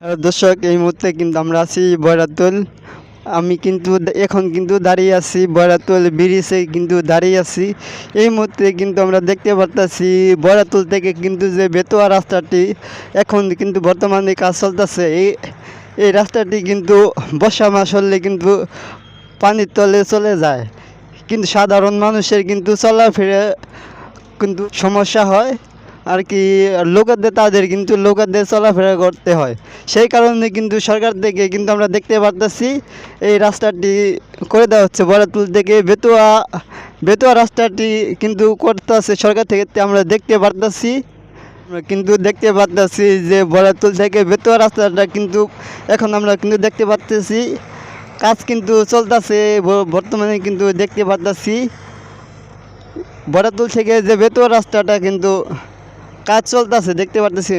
দর্শক, এই মুহূর্তে কিন্তু আমরা আছি বয়রাতুল। আমি কিন্তু এখন কিন্তু দাঁড়িয়ে আছি বয়রাতুল ব্রিজে কিন্তু দাঁড়িয়ে আছি। এই মুহূর্তে কিন্তু আমরা দেখতে পারতাছি বয়রাতুল থেকে কিন্তু যে বেতোয়া রাস্তাটি এখন কিন্তু বর্তমানে কাজ চলতেছে। এই রাস্তাটি কিন্তু বর্ষা মাস হলে কিন্তু পানির তলে চলে যায়, কিন্তু সাধারণ মানুষের কিন্তু চলাফেরা কিন্তু সমস্যা হয় আর কি। তাদের কিন্তু লোকালদের চলাফেরা করতে হয়। সেই কারণে কিন্তু সরকার থেকে কিন্তু আমরা দেখতে পারতেছি এই রাস্তাটি করে দেওয়া হচ্ছে বয়রাতুল থেকে বেতুয়া রাস্তাটি কিন্তু করতেছে সরকার থেকে, আমরা দেখতে পারতেছি। আমরা কিন্তু দেখতে পারতেছি যে বয়রাতুল থেকে বেতুয়া রাস্তাটা কিন্তু এখন আমরা কিন্তু দেখতে পারতেছি কাজ কিন্তু চলতেছে বর্তমানে কিন্তু দেখতে পারতেছি বয়রাতুল থেকে যে বেতুয়া রাস্তাটা কিন্তু কাজ চলতেছে দেখতে পারতেছি।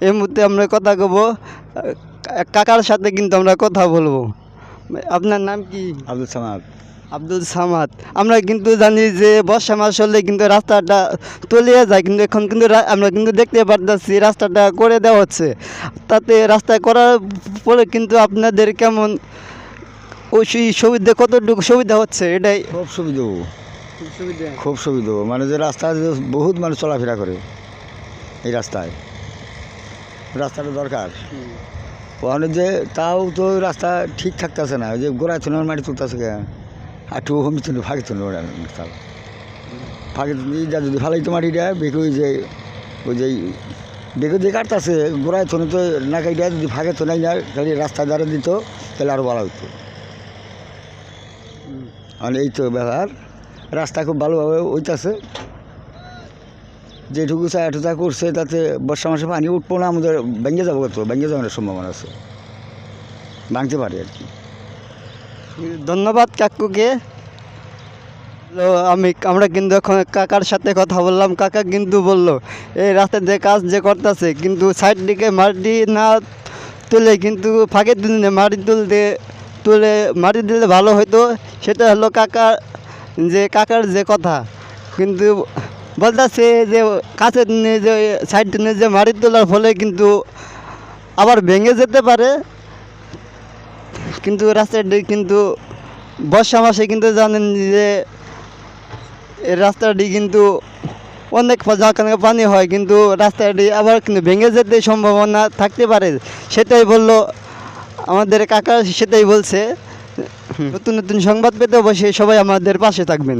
এই মুহূর্তে আমরা কথা কব কাকার সাথে কিন্তু আমরা কথা বলবো। আপনার নাম কি? আব্দুল সামাদ। আব্দুল সামাদ। আমরা কিন্তু জানি যে বর্ষা মাস হলে কিন্তু রাস্তাটা তলিয়ে যায়, কিন্তু এখন কিন্তু আমরা কিন্তু দেখতে পারতেছি রাস্তাটা করে দেওয়া হচ্ছে। তাতে রাস্তা করার পরে কিন্তু আপনাদের কেমন ওই সুবিধা, কতটুকু সুবিধা হচ্ছে এটাই? খুব সুবিধা, খুব সুবিধা। মানে যে রাস্তায় বহুত মানুষ চলাফেরা করে এই রাস্তাটা দরকার। ওখানে যে তাও তো রাস্তা ঠিক থাকতেছে না, ওই যে গোড়ায় তুলে মাটি তুলতেছে কে একটু হমি তুলে ফাঁকে তুলে ফাঁকে যা যদি ফালাইতো মাটিটা বেঁকে ওই যে বেঁকে দিয়ে কাটতেছে গোড়ায় তুলে তো না কাইটা যদি ফাঁকে তো নাই না খালি রাস্তায় দাঁড়িয়ে দিত তাহলে আরও ভালো হতো। আর এই তো ব্যাপার, রাস্তা খুব ভালোভাবে হইতেছে। যেটুকু চাটা করছে তাতে বর্ষা মাসে পানি উঠবো না, আমাদের ভেঙে যাবো, কত ভেঙে যাওয়ার সম্ভাবনা আছে, ভাঙতে পারে আর কি। ধন্যবাদ কাকুকে। আমরা কিন্তু এখন কাকার সাথে কথা বললাম। কাকা কিন্তু বলল এই রাস্তাতে কাজ যে করতেছে কিন্তু সাইড দিকে মাটি না তুলে কিন্তু ফাঁকে দিলে মাটি দিলে ভালো হতো। সেটা হলো কাকার যে কথা। কিন্তু বলতেছে যে কাছের নিয়ে যে সাইড নিয়ে যে মাটি তোলার ফলে কিন্তু আবার ভেঙে যেতে পারে। কিন্তু রাস্তাটি কিন্তু বর্ষা মাসে কিন্তু জানেন যে এই রাস্তাটি কিন্তু অনেক জায়গা পানি হয়, কিন্তু রাস্তাটি আবার কিন্তু ভেঙে যেতে সম্ভাবনা থাকতে পারে। সেটাই বললো আমাদের কাকা, সেটাই বলছে। নতুন নতুন সংবাদ পেতে অবশ্যই সবাই আমাদের পাশে থাকবেন।